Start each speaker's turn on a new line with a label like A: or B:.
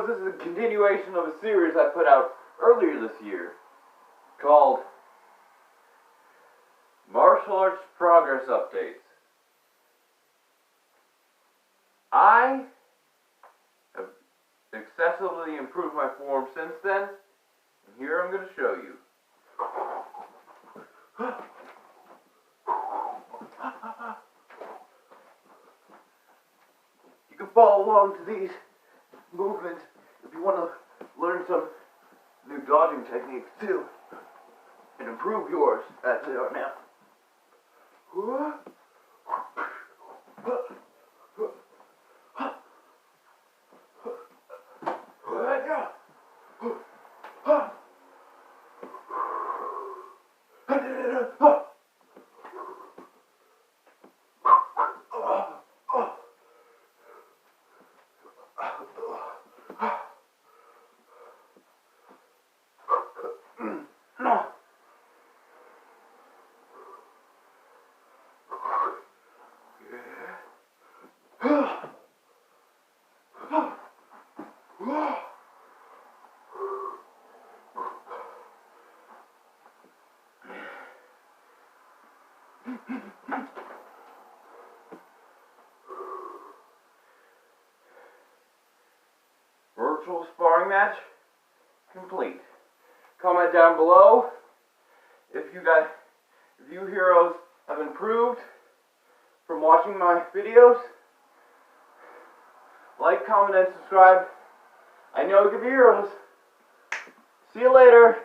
A: this is a continuation of a series I put out earlier this year called Martial Arts Progress Updates. I have excessively improved my form since then, and here I'm going to show you. You can follow along to these movements if you want to learn some new dodging techniques too, and improve yours as they are now. Virtual sparring match complete. Comment down below if you heroes have improved from watching my videos. Like, comment, and subscribe. I know you can be heroes. See you later.